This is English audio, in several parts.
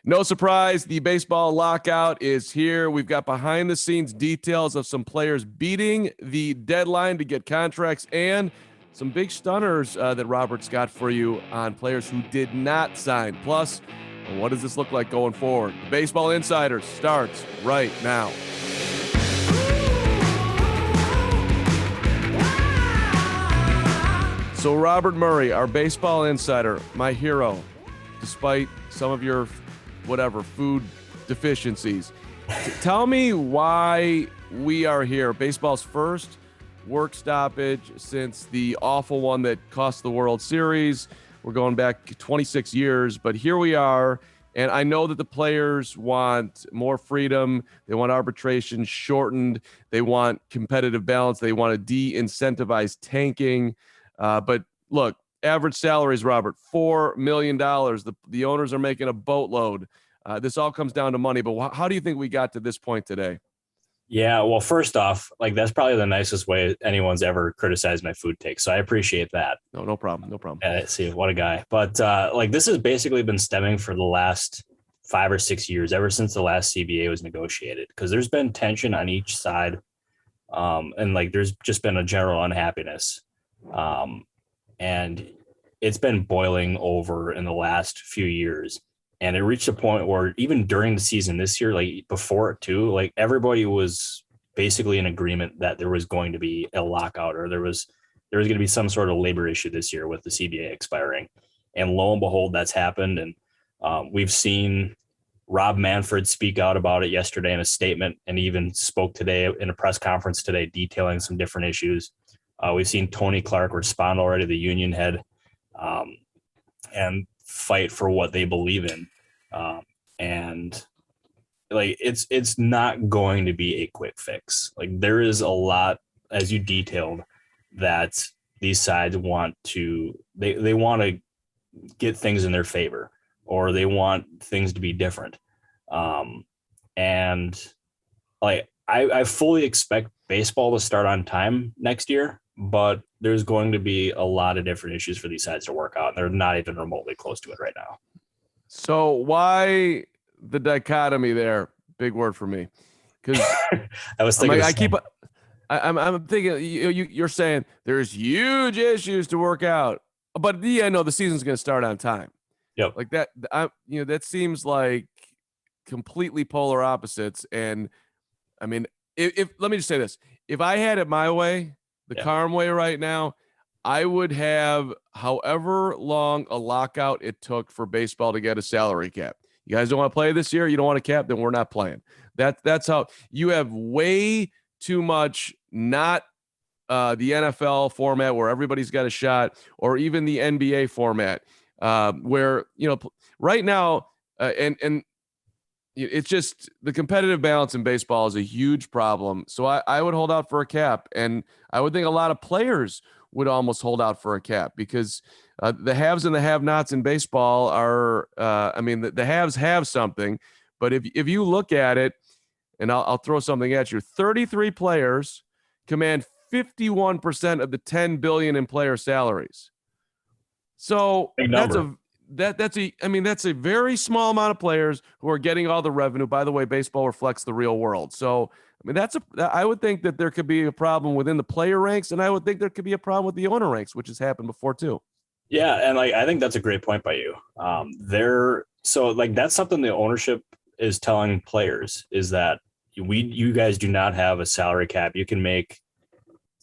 No surprise, the baseball lockout is here. We've got behind the scenes details of some players beating the deadline to get contracts and some big stunners that Robert's got for you on players who did not sign. Plus, what does this look like going forward? The Baseball Insider starts right now. So Robert Murray, our Baseball Insider, my hero, despite some of your food deficiencies. Tell me why we are here. Baseball's first work stoppage since the awful one that cost the World Series. We're going back 26 years, but here we are. And I know that the players want more freedom. They want arbitration shortened. They want competitive balance. They want to de-incentivize tanking. But look, average salaries, Robert, $4 million. The owners are making a boatload. This all comes down to money. But how do you think we got to this point today? Yeah, well, first off, that's probably the nicest way anyone's ever criticized my food take. So I appreciate that. No problem. See, what a guy. But this has basically been stemming for the last 5 or 6 years, ever since the last CBA was negotiated, because there's been tension on each side. And there's just been a general unhappiness. And it's been boiling over in the last few years. And it reached a point where even during the season this year, before it too, everybody was basically in agreement that there was going to be a lockout, or there was going to be some sort of labor issue this year with the CBA expiring. And lo and behold, that's happened. And we've seen Rob Manfred speak out about it yesterday in a statement, and even spoke today in a press conference today detailing some different issues. We've seen Tony Clark respond already, the union head, and fight for what they believe in. It's not going to be a quick fix. There is a lot, as you detailed, that these sides want to, they want to get things in their favor, or they want things to be different. I fully expect baseball to start on time next year, but there's going to be a lot of different issues for these sides to work out. And they're not even remotely close to it right now. So why the dichotomy there? Big word for me. Because I was thinking, I'm thinking you're saying there's huge issues to work out, but the season's going to start on time. Yep. That seems like completely polar opposites. And I mean, if let me just say this, if I had it my way, the Carm way right now, I would have however long a lockout it took for baseball to get a salary cap. You guys don't want to play this year? You don't want a cap? Then we're not playing. That's how you have way too much, not the NFL format where everybody's got a shot, or even the NBA format where, right now, and it's just the competitive balance in baseball is a huge problem. So I would hold out for a cap, and I would think a lot of players would almost hold out for a cap, because the haves and the have-nots in baseball are, the haves have something, but if you look at it, and I'll throw something at you, 33 players command 51% of the $10 billion in player salaries. So that's a very small amount of players who are getting all the revenue. By the way, baseball reflects the real world. So, I would think that there could be a problem within the player ranks, and I would think there could be a problem with the owner ranks, which has happened before too. Yeah. And I think that's a great point by you. That's something the ownership is telling players, is that you guys do not have a salary cap. You can make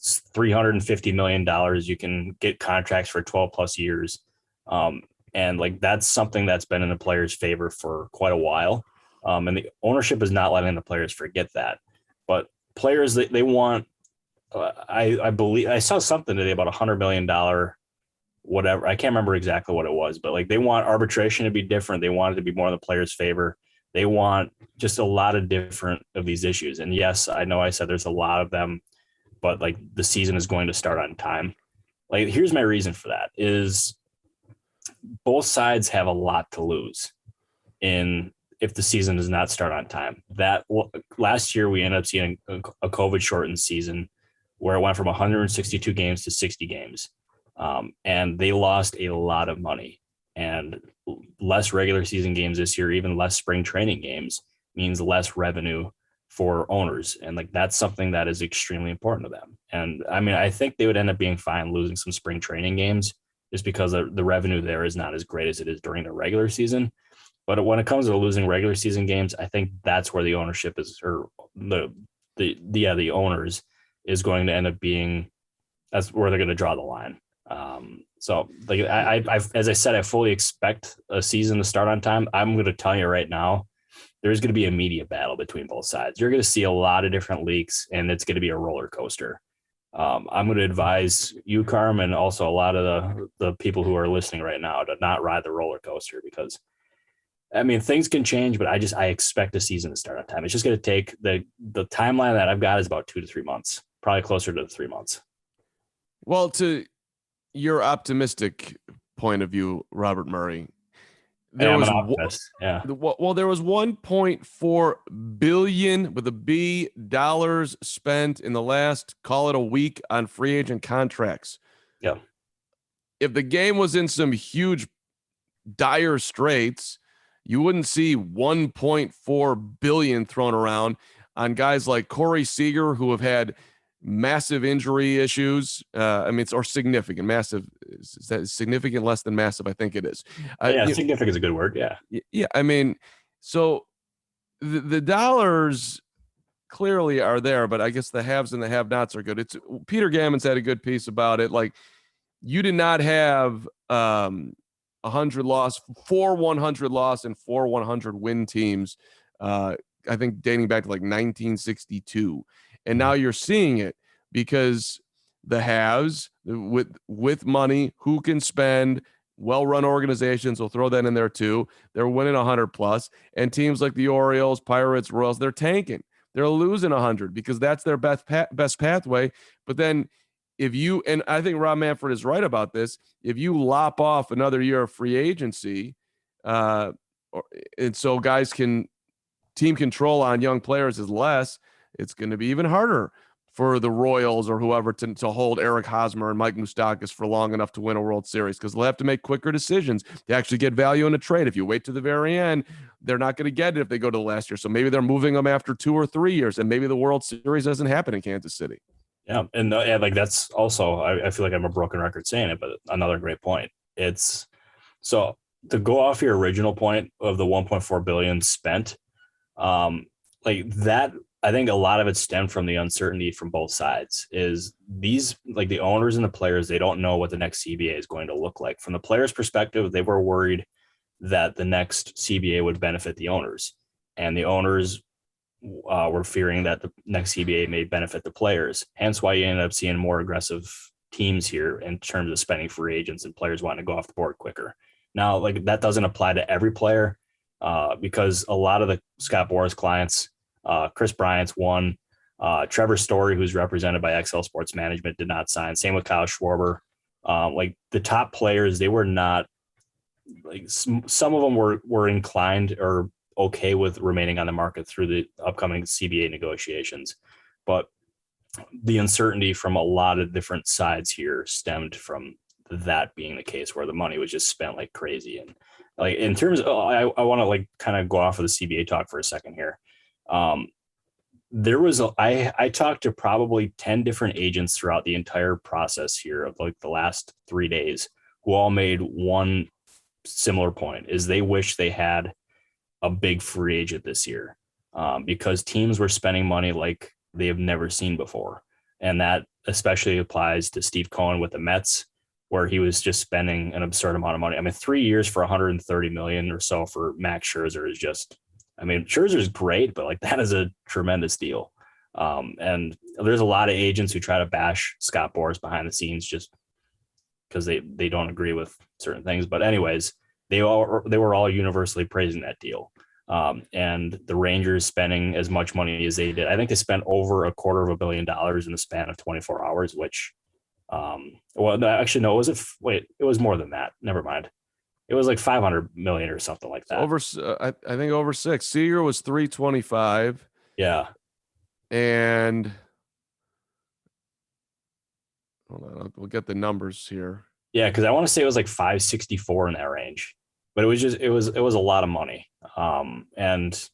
$350 million. You can get contracts for 12 plus years. And that's something that's been in the players' favor for quite a while. And the ownership is not letting the players forget that. But players, they want, I believe, I saw something today about $100 million, whatever. I can't remember exactly what it was, but they want arbitration to be different. They want it to be more in the players' favor. They want just a lot of different of these issues. And yes, I know I said there's a lot of them, but the season is going to start on time. Here's my reason for that is, both sides have a lot to lose if the season does not start on time. That last year we ended up seeing a COVID shortened season where it went from 162 games to 60 games. And they lost a lot of money. And less regular season games this year, even less spring training games, means less revenue for owners. And like, that's something that is extremely important to them. And I mean, I think they would end up being fine losing some spring training games just because the revenue there is not as great as it is during the regular season. But when it comes to losing regular season games, I think that's where the ownership is, or the owners is going to end up being, that's where they're going to draw the line. So like I've, as I said, I fully expect a season to start on time. I'm going to tell you right now, there's going to be a media battle between both sides. You're going to see a lot of different leaks, and it's going to be a roller coaster. I'm going to advise you, Carm, and also a lot of the people who are listening right now to not ride the roller coaster, because I mean, things can change, but I expect a season to start on time. It's just going to take the timeline that I've got is about 2 to 3 months, probably closer to 3 months. Well, to your optimistic point of view, Robert Murray, there was there was 1.4 billion with a B dollars spent in the last, call it a week, on free agent contracts. Yeah. If the game was in some huge dire straits, you wouldn't see 1.4 billion thrown around on guys like Corey Seager, who have had massive injury issues. I mean, it's significant. Massive is that significant? Less than massive, I think it is. Significant is a good word. Yeah. Yeah. I mean, so the dollars clearly are there, but I guess the haves and the have-nots are good. It's Peter Gammon's had a good piece about it. Like, you did not have 100 loss, 4 100 loss and 4 100 win teams. I think dating back to like 1962. And now you're seeing it because the haves with money, who can spend, well-run organizations will throw that in there too. They're winning 100 plus, and teams like the Orioles, Pirates, Royals, they're tanking. They're losing 100 because that's their best pathway. But then if you, and I think Rob Manfred is right about this, if you lop off another year of free agency, and so guys can, team control on young players is less, it's going to be even harder for the Royals or whoever to hold Eric Hosmer and Mike Moustakas for long enough to win a World Series, because they'll have to make quicker decisions to actually get value in a trade. If you wait to the very end, they're not going to get it if they go to the last year. So maybe they're moving them after 2 or 3 years, and maybe the World Series doesn't happen in Kansas City. Yeah. And like, that's also, I feel like I'm a broken record saying it, but another great point. It's so to go off your original point of the 1.4 billion spent, like that, I think a lot of it stemmed from the uncertainty from both sides. Is these, like, the owners and the players, they don't know what the next CBA is going to look like. From the players' perspective, they were worried that the next CBA would benefit the owners, and the owners were fearing that the next CBA may benefit the players. Hence why you ended up seeing more aggressive teams here in terms of spending free agents and players wanting to go off the board quicker. Now, like, that doesn't apply to every player, because a lot of the Scott Boras clients, Chris Bryant's one, Trevor Story, who's represented by XL Sports Management, did not sign. Same with Kyle Schwarber. Like, the top players, they were not, like, some of them were inclined or okay with remaining on the market through the upcoming CBA negotiations. But the uncertainty from a lot of different sides here stemmed from that being the case, where the money was just spent like crazy. And like, in terms of, I want to like kind of go off of the CBA talk for a second here. There was I talked to probably 10 different agents throughout the entire process here of like the last 3 days, who all made one similar point, is they wish they had a big free agent this year, because teams were spending money like they have never seen before. And that especially applies to Steve Cohen with the Mets, where he was just spending an absurd amount of money. I mean, 3 years for 130 million or so for Max Scherzer is just, I mean, Scherzer is great, but like, that is a tremendous deal. And there's a lot of agents who try to bash Scott Boras behind the scenes just because they don't agree with certain things. But anyways, they were all universally praising that deal. And the Rangers spending as much money as they did. I think they spent over $250 million in the span of 24 hours, which, well, no, actually, no, it was more than that. Never mind. It was like 500 million or something like that. I think over 6. Seager was 325. Yeah. And hold on, we'll get the numbers here. Yeah, because I want to say it was like 564 in that range. but it was a lot of money. And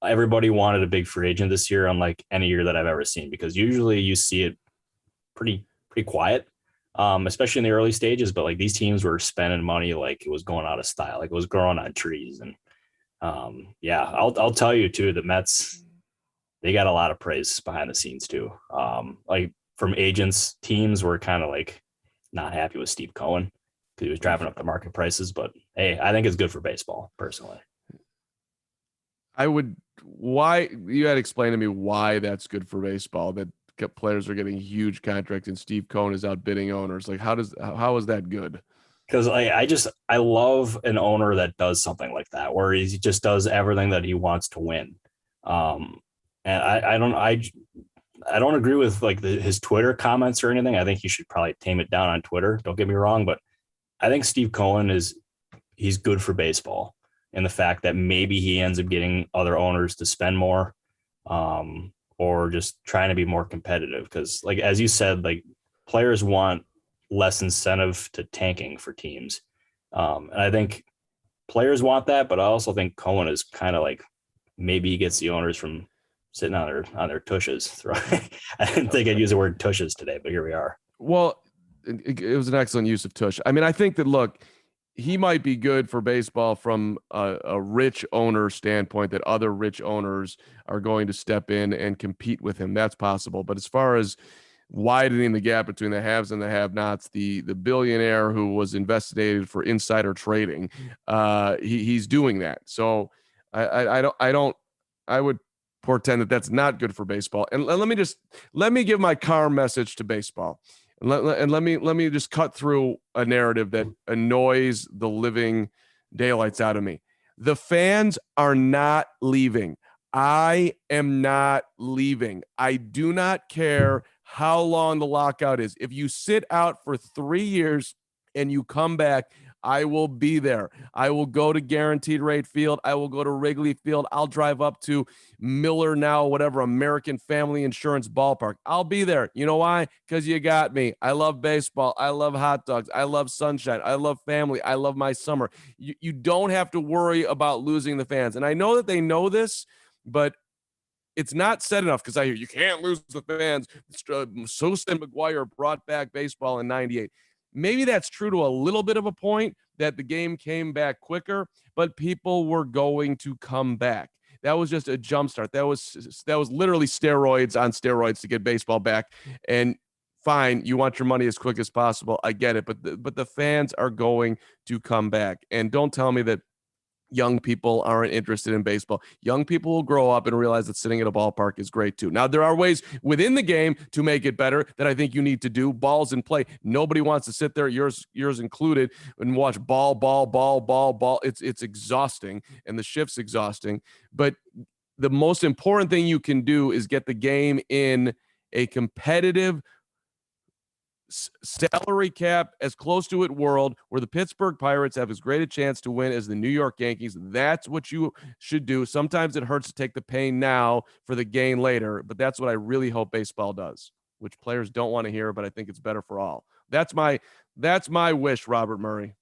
everybody wanted a big free agent this year, unlike any year that I've ever seen, because usually you see it pretty quiet, especially in the early stages. But like these teams were spending money like it was going out of style, like it was growing on trees. And yeah, I'll tell you too, the Mets, they got a lot of praise behind the scenes too. Like from agents, teams were kind of like not happy with Steve Cohen because he was driving up the market prices. But hey, I think it's good for baseball personally. Why you had to explain to me why that's good for baseball, that players are getting huge contracts and Steve Cohen is outbidding owners. Like how is that good? Because I love an owner that does something like that, where he just does everything that he wants to win. And I don't agree with like his Twitter comments or anything. I think he should probably tame it down on Twitter. Don't get me wrong, but I think Steve Cohen he's good for baseball, and the fact that maybe he ends up getting other owners to spend more, or just trying to be more competitive. Because like as you said, like players want less incentive to tanking for teams, and I think players want that. But I also think Cohen is kind of like maybe he gets the owners from sitting on their tushes. I didn't think I'd use the word tushes today, but here we are. Well, it was an excellent use of tush. I mean, I think that, look, he might be good for baseball from a rich owner standpoint, that other rich owners are going to step in and compete with him. That's possible. But as far as widening the gap between the haves and the have-nots, the billionaire who was investigated for insider trading, he's doing that. So I would portend that that's not good for baseball. And let me give my calm message to baseball. And let me just cut through a narrative that annoys the living daylights out of me. The fans are not leaving. I am not leaving. I do not care how long the lockout is. If you sit out for 3 years and you come back, I will be there. I will go to Guaranteed Rate Field. I will go to Wrigley Field. I'll drive up to Miller now, whatever, American Family Insurance Ballpark. I'll be there. You know why? Because you got me. I love baseball. I love hot dogs. I love sunshine. I love family. I love my summer. You don't have to worry about losing the fans. And I know that they know this, but it's not said enough, because I hear you can't lose the fans. Sosa and McGuire brought back baseball in '98. Maybe that's true to a little bit of a point, that the game came back quicker, but people were going to come back. That was just a jumpstart. That was literally steroids on steroids to get baseball back. And fine, you want your money as quick as possible. I get it, but the fans are going to come back. And don't tell me that young people aren't interested in baseball. Young people will grow up and realize that sitting at a ballpark is great too. Now, there are ways within the game to make it better that I think you need to do. Balls in play. Nobody wants to sit there, yours included, and watch ball. It's exhausting, and the shift's exhausting. But the most important thing you can do is get the game in a competitive salary cap as close to it world, where the Pittsburgh Pirates have as great a chance to win as the New York Yankees. That's what you should do. Sometimes it hurts to take the pain now for the gain later, but that's what I really hope baseball does, which players don't want to hear, but I think it's better for all. That's my wish, Robert Murray.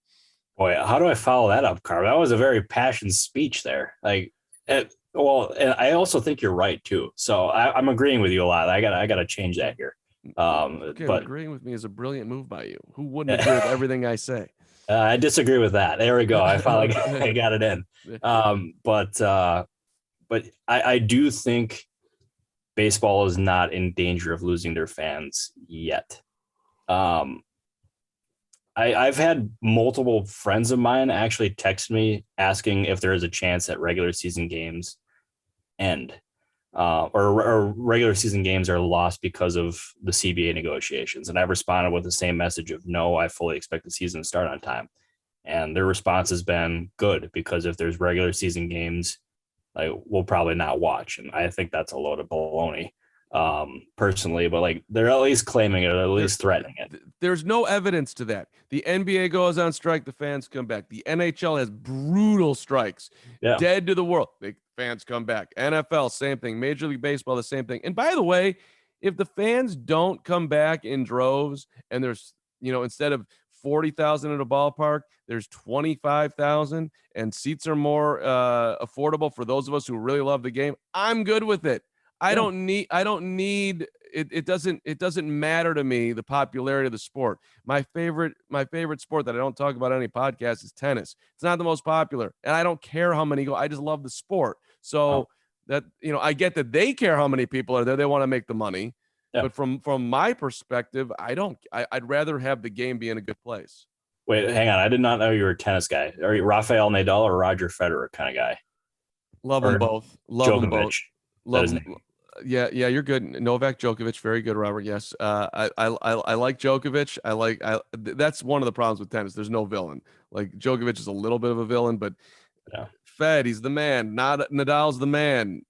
Boy, how do I follow that up, Carl? That was a very passionate speech there. Like, well, and I also think you're right too. So I'm agreeing with you a lot. I gotta change that here. Okay, but agreeing with me is a brilliant move by you. Who wouldn't agree with everything I say? I disagree with that. There we go. I finally I got it in. But I do think baseball is not in danger of losing their fans yet. I've had multiple friends of mine actually text me asking if there is a chance that regular season games end. Or regular season games are lost because of the CBA negotiations. And I've responded with the same message of no, I fully expect the season to start on time. And their response has been good, because if there's regular season games, like, we'll probably not watch. And I think that's a load of baloney, personally, but like they're at least claiming it, or at least threatening it. There's no evidence to that. The NBA goes on strike, the fans come back. The NHL has brutal strikes, dead to the world. The fans come back. NFL, same thing. Major League Baseball, the same thing. And by the way, if the fans don't come back in droves, and there's, instead of 40,000 at a ballpark. There's 25,000, and seats are more affordable for those of us who really love the game. I'm good with it. I don't need it. It doesn't matter to me the popularity of the sport. My favorite sport that I don't talk about on any podcast is tennis. It's not the most popular, and I don't care how many go. I just love the sport. So that, I get that they care how many people are there. They want to make the money. Yeah. But from my perspective, I'd rather have the game be in a good place. Wait, hang on. I did not know you were a tennis guy. Are you Rafael Nadal or Roger Federer kind of guy? Love them both. Love them both. Love them. Yeah, you're good. Novak Djokovic, very good, Robert. Yes, I like Djokovic. That's one of the problems with tennis. There's no villain. Like Djokovic is a little bit of a villain, but Fed, he's the man. Nadal's the man.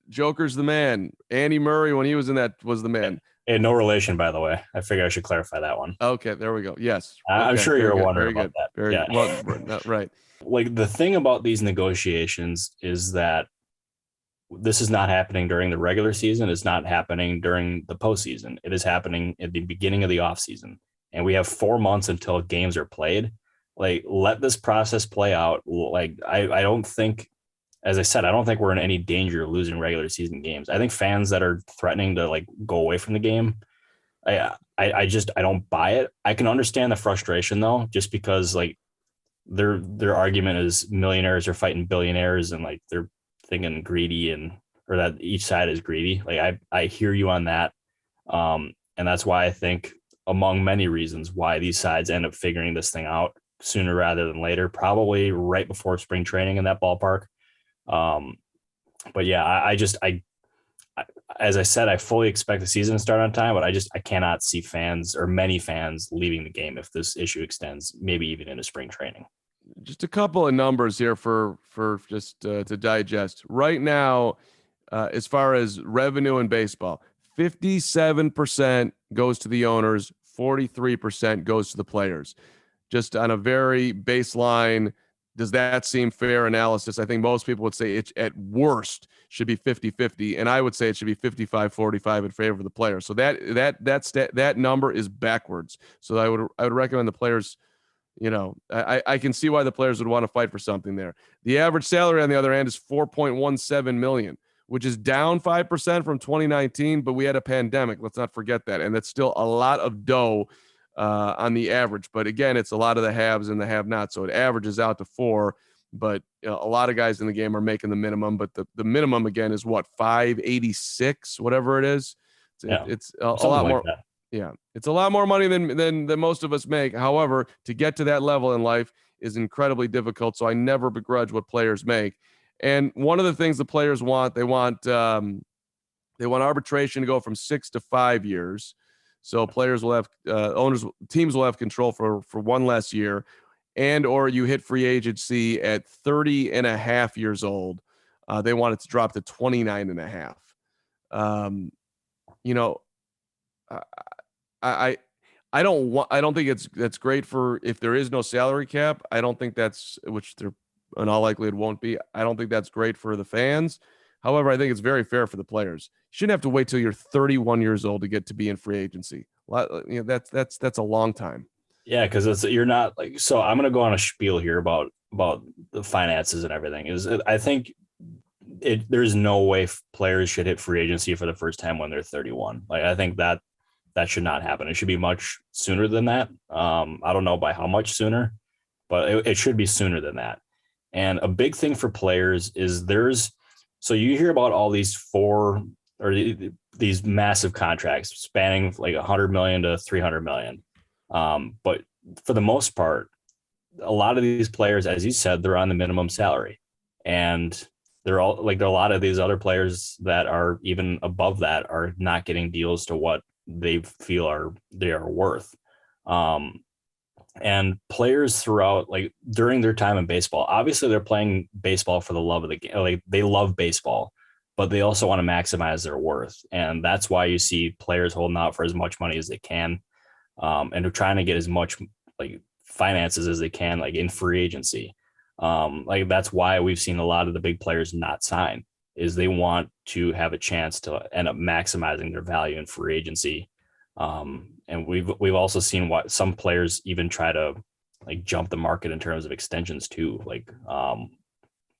Joker's the man. Andy Murray, when he was in that, was the man. And no relation, by the way. I figure I should clarify that one. Okay, there we go. Yes, I'm sure you're wondering about that. Very well, right. Like the thing about these negotiations is that this is not happening during the regular season. It's not happening during the postseason. It is happening at the beginning of the offseason. And we have 4 months until games are played. Like, let this process play out. Like, I don't think, as I said, I don't think we're in any danger of losing regular season games. I think fans that are threatening to like go away from the game, I don't buy it. I can understand the frustration though, just because like their argument is millionaires are fighting billionaires and like they're thinking greedy or that each side is greedy. Like I hear you on that. And that's why I think, among many reasons, why these sides end up figuring this thing out sooner rather than later, probably right before spring training in that ballpark. But yeah, as I said, I fully expect the season to start on time, but I cannot see fans or many fans leaving the game if this issue extends, maybe even into spring training. Just a couple of numbers here for just to digest right now. As far as revenue in baseball, 57% goes to the owners, 43% goes to the players. Just on a very baseline, does that seem fair analysis? I think most people would say it at worst should be 50-50, and I would say it should be 55-45 in favor of the players. So that number is backwards. So I would recommend the players. I can see why the players would want to fight for something there. The average salary on the other hand is $4.17 million, which is down 5% from 2019, but we had a pandemic. Let's not forget that. And that's still a lot of dough on the average. But again, it's a lot of the haves and the have-nots. So it averages out to 4, but a lot of guys in the game are making the minimum. But the minimum, again, is what, 586, whatever it is. It's a lot more. That. Yeah, it's a lot more money than most of us make. However, to get to that level in life is incredibly difficult. So I never begrudge what players make. And one of the things the players want, they want arbitration to go from 6 to 5 years. So players will have teams will have control for one less year, and or you hit free agency at 30 and a half years old. They want it to drop to 29 and a half. I don't think that's great for if there is no salary cap. I don't think that's, which there in all likelihood won't be. I don't think that's great for the fans. However, I think it's very fair for the players. You shouldn't have to wait till you're 31 years old to get to be in free agency. That's a long time. Yeah, because you're not like. So I'm going to go on a spiel here about the finances and everything. I think there's no way players should hit free agency for the first time when they're 31. Like I think that should not happen. It should be much sooner than that. I don't know by how much sooner, but it should be sooner than that. And a big thing for players is so you hear about all these these massive contracts spanning like 100 million to 300 million. But for the most part, a lot of these players, as you said, they're on the minimum salary, and there are a lot of these other players that are even above that are not getting deals to what they feel they are worth. And players throughout, like during their time in baseball, obviously they're playing baseball for the love of the game. Like they love baseball, but they also want to maximize their worth. And that's why you see players holding out for as much money as they can. And they're trying to get as much like finances as they can, like in free agency. Like that's why we've seen a lot of the big players not sign, is they want to have a chance to end up maximizing their value in free agency. And we've also seen what some players even try to like jump the market in terms of extensions too. Like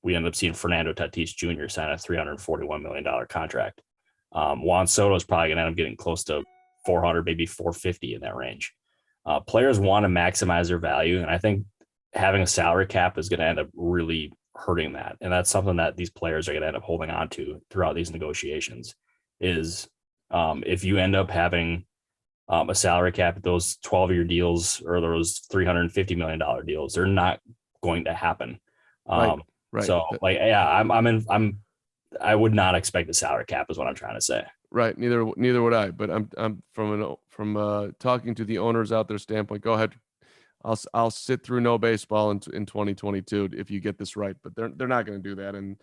we ended up seeing Fernando Tatis Jr. sign a $341 million contract. Juan Soto is probably going to end up getting close to 400, maybe 450 in that range. Players want to maximize their value, and I think having a salary cap is going to end up really hurting that. And that's something that these players are going to end up holding on to throughout these negotiations is if you end up having a salary cap, those 12-year deals or those $350 million deals, they're not going to happen. Right. So like, yeah, I would not expect a salary cap is what I'm trying to say. Right. Neither would I, but I'm from talking to the owners out there standpoint. Go ahead. I'll sit through no baseball in 2022 if you get this right, but they're not going to do that. And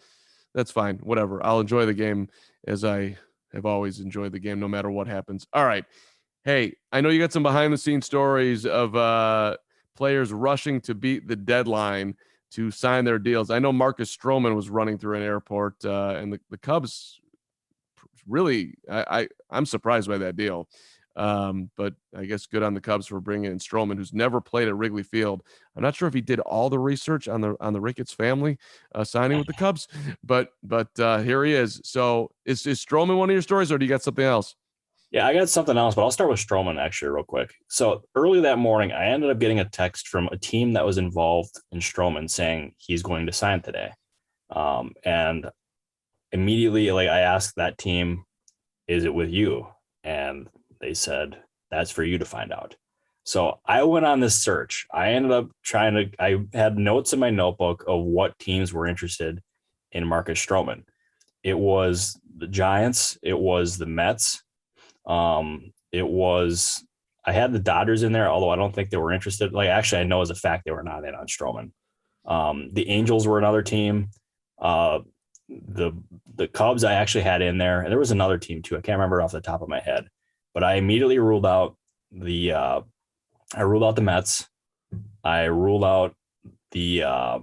that's fine. Whatever. I'll enjoy the game as I have always enjoyed the game, no matter what happens. All right. Hey, I know you got some behind the scenes stories of players rushing to beat the deadline to sign their deals. I know Marcus Stroman was running through an airport and the Cubs really, I'm surprised by that deal. But I guess good on the Cubs for bringing in Stroman, who's never played at Wrigley Field. I'm not sure if he did all the research on the Ricketts family signing with the Cubs, but here he is. So is Stroman one of your stories, or do you got something else? Yeah, I got something else, but I'll start with Stroman actually real quick. So early that morning, I ended up getting a text from a team that was involved in Stroman saying he's going to sign today. And immediately, like I asked that team, is it with you? And they said, that's for you to find out. So I went on this search. I ended up I had notes in my notebook of what teams were interested in Marcus Stroman. It was the Giants. It was the Mets. I had the Dodgers in there, although I don't think they were interested. Like, actually, I know as a fact they were not in on Stroman. The Angels were another team. The Cubs I actually had in there, and there was another team too. I can't remember off the top of my head, but I immediately ruled out the Mets. I ruled out I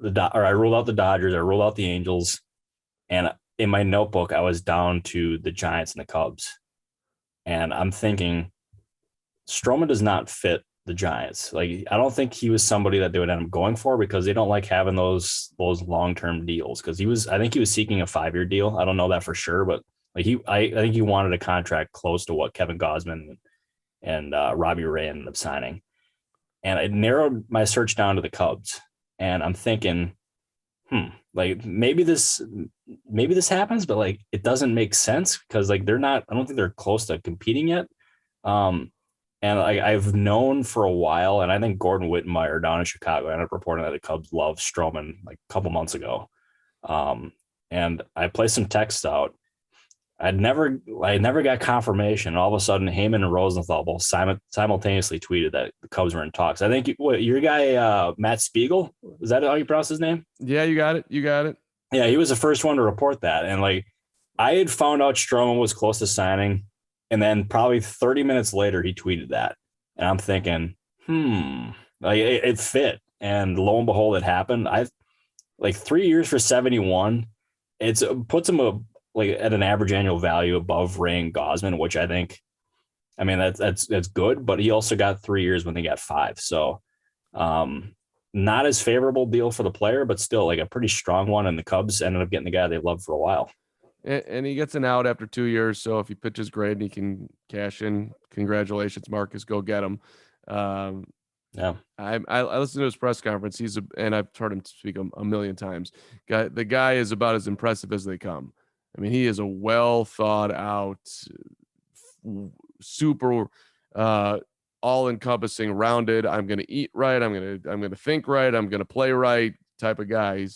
ruled out the Dodgers. I ruled out the Angels, and in my notebook, I was down to the Giants and the Cubs. And I'm thinking Stroman does not fit the Giants. Like, I don't think he was somebody that they would end up going for because they don't like having those long-term deals. Cause I think he was seeking a 5-year deal. I don't know that for sure, but like I think he wanted a contract close to what Kevin Gausman and Robbie Ray ended up signing. And I narrowed my search down to the Cubs, and I'm thinking, like maybe this happens, but like it doesn't make sense because like I don't think they're close to competing yet. And I've known for a while, and I think Gordon Wittenmeyer down in Chicago ended up reporting that the Cubs love Stroman like a couple months ago. And I placed some texts out. I never got confirmation. And all of a sudden, Heyman and Rosenthal both simultaneously tweeted that the Cubs were in talks. I think your guy, Matt Spiegel, is that how you pronounce his name? Yeah, you got it. Yeah, he was the first one to report that. And like, I had found out Stroman was close to signing, and then probably 30 minutes later, he tweeted that. And I'm thinking, like it fit. And lo and behold, it happened. Like 3 years for 71. It puts him like at an average annual value above Ray and Gausman, which I think, I mean, that's good, but he also got 3 years when they got 5. So not as favorable deal for the player, but still like a pretty strong one. And the Cubs ended up getting the guy they loved for a while. And he gets an out after 2 years. So if he pitches great and he can cash in, congratulations, Marcus, go get him. Yeah. I listened to his press conference. And I've heard him speak a million times. The guy is about as impressive as they come. I mean, he is a well thought out, super all encompassing, rounded. I'm going to eat right. I'm going to think right. I'm going to play right type of guy.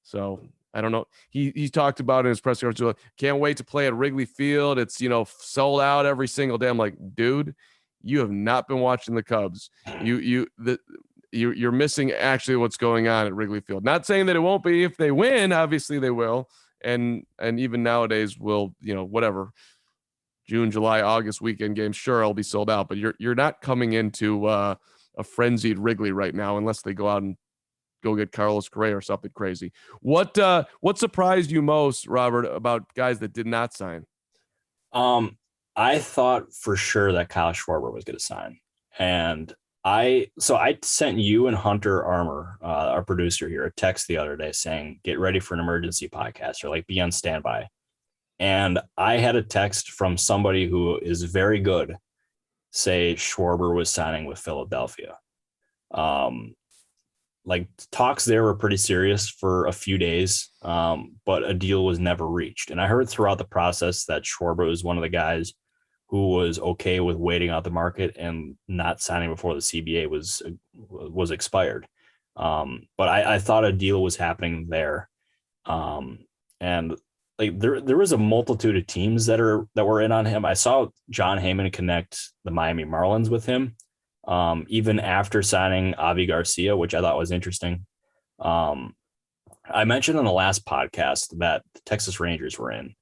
So I don't know. He's talked about in his press conference, can't wait to play at Wrigley Field. It's, sold out every single day. I'm like, dude, you have not been watching the Cubs. You're missing actually what's going on at Wrigley Field. Not saying that it won't be if they win. Obviously they will. And even nowadays will, whatever, June, July, August weekend games, sure, I'll be sold out, but you're not coming into a frenzied Wrigley right now unless they go out and go get Carlos Correa or something crazy. What surprised you most, Robert, about guys that did not sign? I thought for sure that Kyle Schwarber was going to sign. And I sent you and Hunter Armour, our producer here, a text the other day saying, get ready for an emergency podcast, or like be on standby. And I had a text from somebody who is very good say Schwarber was signing with Philadelphia. Like talks there were pretty serious for a few days, but a deal was never reached. And I heard throughout the process that Schwarber was one of the guys who was okay with waiting out the market and not signing before the CBA was expired. But I thought a deal was happening there. And like there was a multitude of teams that were in on him. I saw John Heyman connect the Miami Marlins with him, even after signing Avi Garcia, which I thought was interesting. I mentioned on the last podcast that the Texas Rangers were in.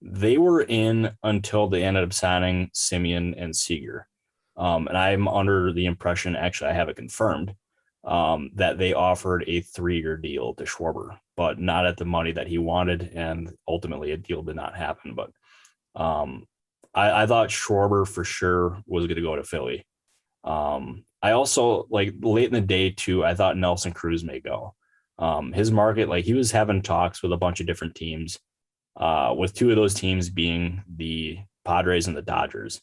They were in until they ended up signing Simeon and Seager. And I'm under the impression, actually, I have it confirmed, that they offered a 3-year deal to Schwarber, but not at the money that he wanted. And ultimately a deal did not happen. But I thought Schwarber for sure was going to go to Philly. I also, like, late in the day too, I thought Nelson Cruz may go. His market, like, he was having talks with a bunch of different teams, with 2 of those teams being the Padres and the Dodgers.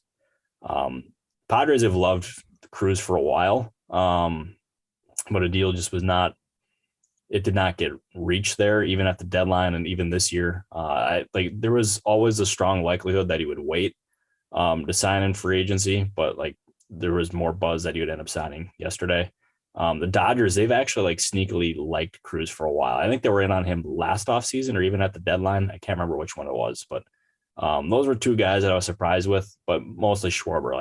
Padres have loved Cruz for a while, but a deal just did not get reached there, even at the deadline. And even this year, there was always a strong likelihood that he would wait to sign in free agency, but like there was more buzz that he would end up signing yesterday. The Dodgers, they've actually like sneakily liked Cruz for a while. I think they were in on him last offseason or even at the deadline. I can't remember which one it was, but those were 2 guys that I was surprised with, but mostly Schwarber.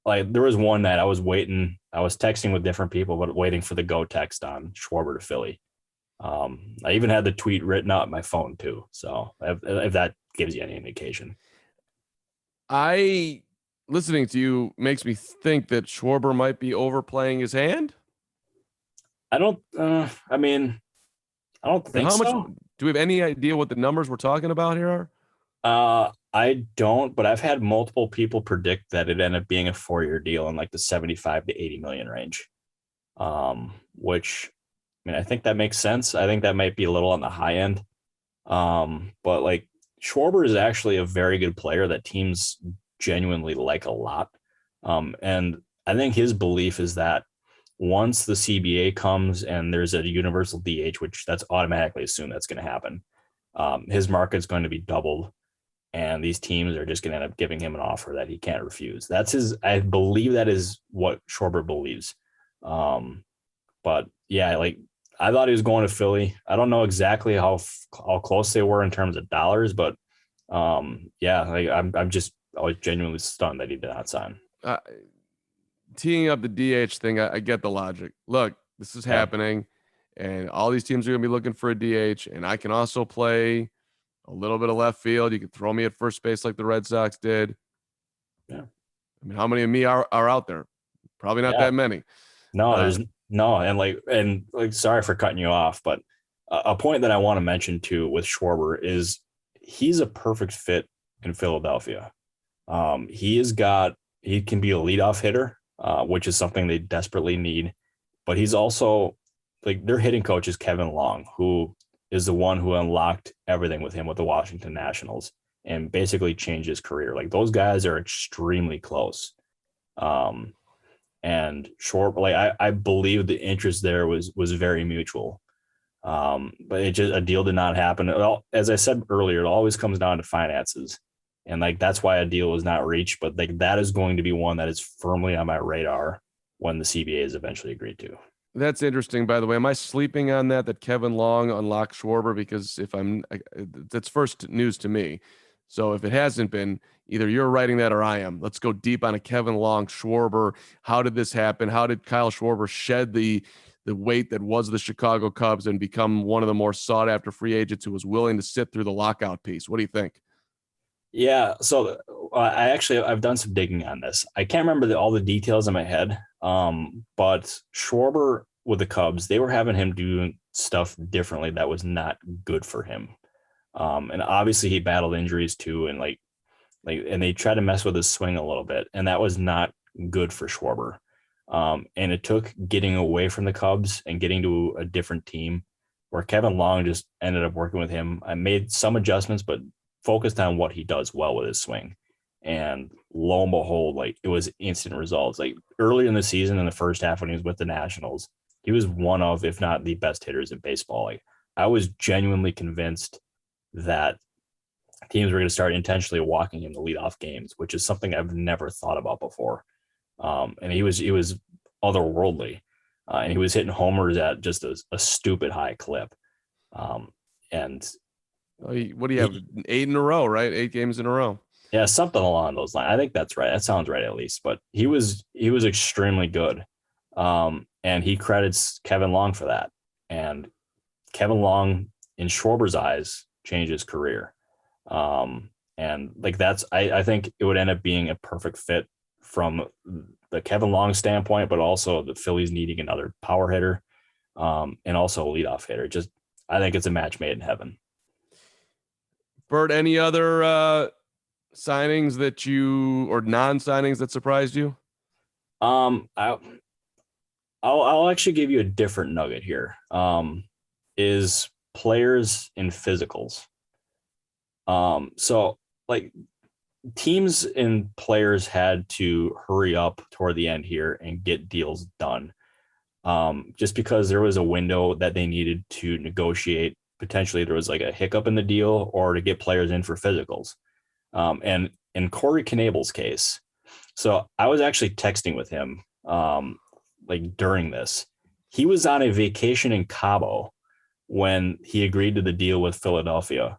There was one that I was waiting. I was texting with different people, but waiting for the go text on Schwarber to Philly. I even had the tweet written out on my phone too. So if that gives you any indication. Listening to you makes me think that Schwarber might be overplaying his hand. I don't think so. Do we have any idea what the numbers we're talking about here are? I don't, but I've had multiple people predict that it ended up being a 4-year deal in like the 75 to 80 million range. Which, I mean, I think that makes sense. I think that might be a little on the high end. But like Schwarber is actually a very good player that teams genuinely like a lot. And I think his belief is that once the CBA comes and there's a universal DH, which that's automatically assumed that's going to happen, his market's going to be doubled. And these teams are just going to end up giving him an offer that he can't refuse. I believe that is what Schwarber believes. But yeah, like I thought he was going to Philly. I don't know exactly how close they were in terms of dollars, but yeah, like I was genuinely stunned that he did not sign. Teeing up the DH thing, I get the logic. Look, this is happening, and all these teams are going to be looking for a DH, and I can also play a little bit of left field. You can throw me at first base like the Red Sox did. Yeah. I mean, how many of me are out there? Probably not that many. No, there's no. And sorry for cutting you off, but a point that I want to mention too with Schwarber is he's a perfect fit in Philadelphia. He can be a leadoff hitter, which is something they desperately need, but he's also like their hitting coach is Kevin Long, who is the one who unlocked everything with him with the Washington Nationals and basically changed his career. Like those guys are extremely close. And Schwarber, like I believe the interest there was very mutual. But it just, a deal did not happen. As I said earlier, it always comes down to finances. And like, that's why a deal was not reached, but like, that is going to be one that is firmly on my radar when the CBA is eventually agreed to. That's interesting, by the way. Am I sleeping on that Kevin Long unlocked Schwarber? Because that's first news to me. So if it hasn't been, either you're writing that or I am. Let's go deep on a Kevin Long Schwarber. How did this happen? How did Kyle Schwarber shed the weight that was the Chicago Cubs and become one of the more sought after free agents who was willing to sit through the lockout piece? What do you think? Yeah. So I've done some digging on this. I can't remember all the details in my head. But Schwarber with the Cubs, they were having him do stuff differently that was not good for him. And obviously he battled injuries too. And like and they tried to mess with his swing a little bit, and that was not good for Schwarber. And it took getting away from the Cubs and getting to a different team where Kevin Long just ended up working with him. I made some adjustments, but focused on what he does well with his swing. And lo and behold, like it was instant results. Like early in the season, in the first half when he was with the Nationals, he was one of, if not the best hitters in baseball. Like I was genuinely convinced that teams were going to start intentionally walking him to lead off games, which is something I've never thought about before. And he was otherworldly, and he was hitting homers at just a stupid high clip. And what do you have? 8 in a row, right? 8 games in a row. Yeah, something along those lines. I think that's right. That sounds right, at least. But he was extremely good, and he credits Kevin Long for that. And Kevin Long, in Schwarber's eyes, changed his career. And like I think it would end up being a perfect fit from the Kevin Long standpoint, but also the Phillies needing another power hitter, and also a leadoff hitter. Just I think it's a match made in heaven. Bert, any other signings that or non-signings that surprised you? I'll actually give you a different nugget here. Is players in physicals. So like teams and players had to hurry up toward the end here and get deals done. Just because there was a window that they needed to negotiate. Potentially there was like a hiccup in the deal or to get players in for physicals. And in Corey Knable's case, so I was actually texting with him like during this. He was on a vacation in Cabo when he agreed to the deal with Philadelphia.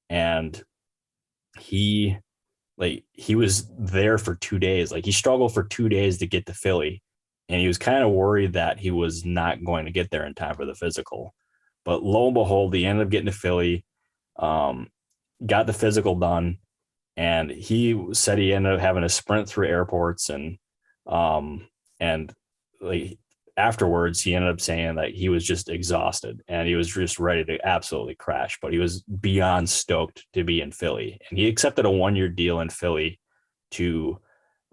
And he was there for 2 days. Like he struggled for 2 days to get to Philly. And he was kind of worried that he was not going to get there in time for the physical. But lo and behold, he ended up getting to Philly, got the physical done. And he said he ended up having a sprint through airports and like afterwards, he ended up saying that he was just exhausted and he was just ready to absolutely crash, but he was beyond stoked to be in Philly. And he accepted a 1-year deal in Philly to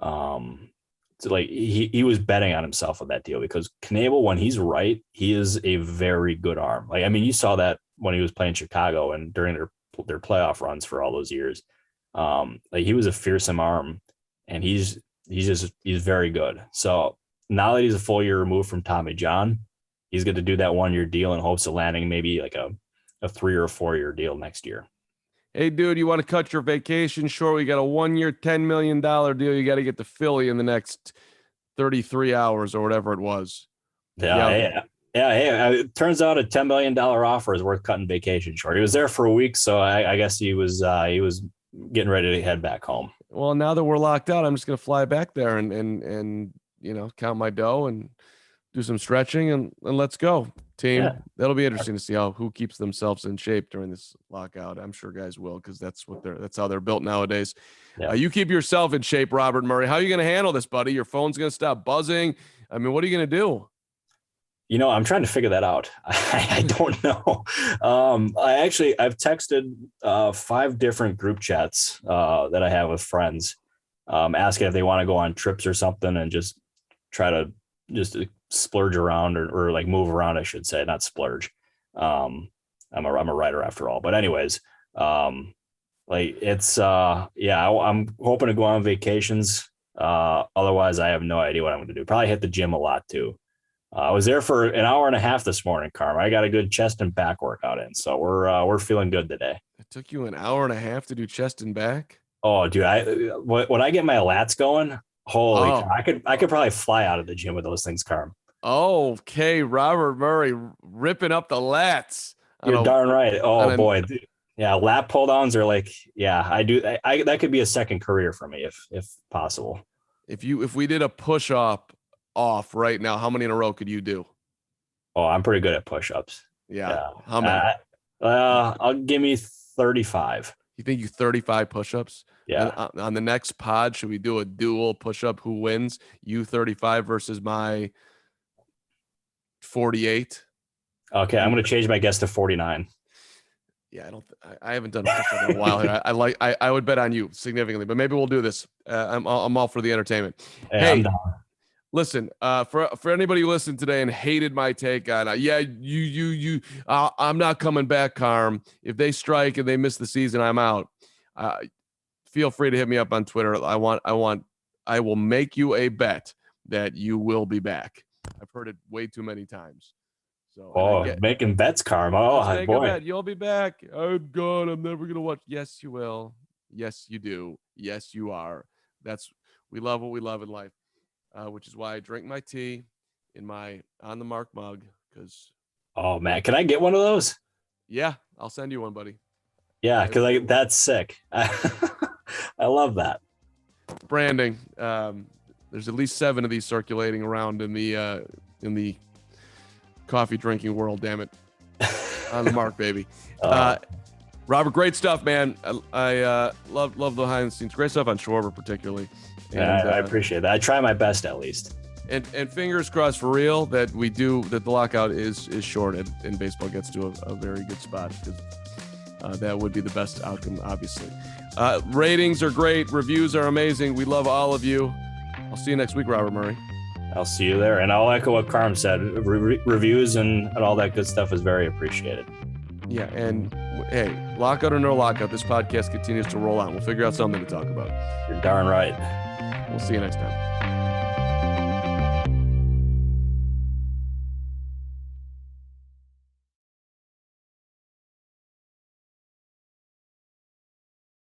like, he was betting on himself with that deal because Knable, when he's right, he is a very good arm. Like, I mean, you saw that when he was playing Chicago and during their playoff runs for all those years. Like he was a fearsome arm and he's very good. So now that he's a full year removed from Tommy John, he's going to do that 1-year deal in hopes of landing maybe like a 3 or 4 year deal next year. Hey, dude, you want to cut your vacation short? We got a 1-year, $10 million deal. You got to get to Philly in the next 33 hours or whatever it was. Yeah. It turns out a $10 million offer is worth cutting vacation short. He was there for a week, so I guess he was getting ready to head back home. Well, now that we're locked out, I'm just going to fly back there and count my dough and do some stretching and let's go, team. Yeah. That'll be interesting to see who keeps themselves in shape during this lockout. I'm sure guys will, because that's how they're built nowadays. Yeah. You keep yourself in shape, Robert Murray. How are you going to handle this, buddy? Your phone's going to stop buzzing. I mean, what are you going to do? I'm trying to figure that out. I don't know. I've texted 5 different group chats that I have with friends, asking if they want to go on trips or something and just try to splurge around or like move around, I should say, not splurge. I'm a writer after all, but anyways, like it's I'm hoping to go on vacations. Otherwise I have no idea what I'm going to do. Probably hit the gym a lot too. I was there for an hour and a half this morning, Carm. I got a good chest and back workout in, so we're feeling good today. It took you an hour and a half to do chest and back? Oh, dude, when I get my lats going, holy cow, I could probably fly out of the gym with those things, Carm. Okay, Robert Murray ripping up the lats. You're darn right. Oh boy, yeah, lat pull downs are like, yeah, I do. That could be a second career for me if possible. If we did a push up off right now, how many in a row could you do? Oh, I'm pretty good at push-ups. Yeah. How many? I'll give me 35. You think you 35 push-ups? Yeah. And on the next pod, should we do a dual push-up? Who wins? You 35 versus my 48. Okay, I'm going to change my guess to 49. Yeah, I haven't done a push-up in a while here. I would bet on you significantly, but maybe we'll do this. I'm all for the entertainment. Yeah, hey, I'm down. Listen, for anybody who listened today and hated my take on, I'm not coming back, Carm. If they strike and they miss the season, I'm out. Feel free to hit me up on Twitter. I will make you a bet that you will be back. I've heard it way too many times. So, making bets, Carm. Oh, make boy. a bet. You'll be back. I'm gone. I'm never gonna watch. Yes, you will. Yes, you do. Yes, you are. We love what we love in life. Which is why I drink my tea in my On the Mark mug. Because, oh man, can I get one of those? Yeah, I'll send you one, buddy. Yeah, because that's sick. I love that branding. There's at least 7 of these circulating around in the coffee drinking world. Damn it, On the Mark, baby. Robert, great stuff, man. I love the behind the scenes. Great stuff on Schwarber, particularly. And, I appreciate that. I try my best, at least. And fingers crossed for real that the lockout is short and baseball gets to a very good spot, because that would be the best outcome, obviously. Ratings are great. Reviews are amazing. We love all of you. I'll see you next week, Robert Murray. I'll see you there. And I'll echo what Carm said. Reviews and all that good stuff is very appreciated. Yeah, and hey, lockout or no lockout, this podcast continues to roll on. We'll figure out something to talk about. You're darn right. We'll see you next time.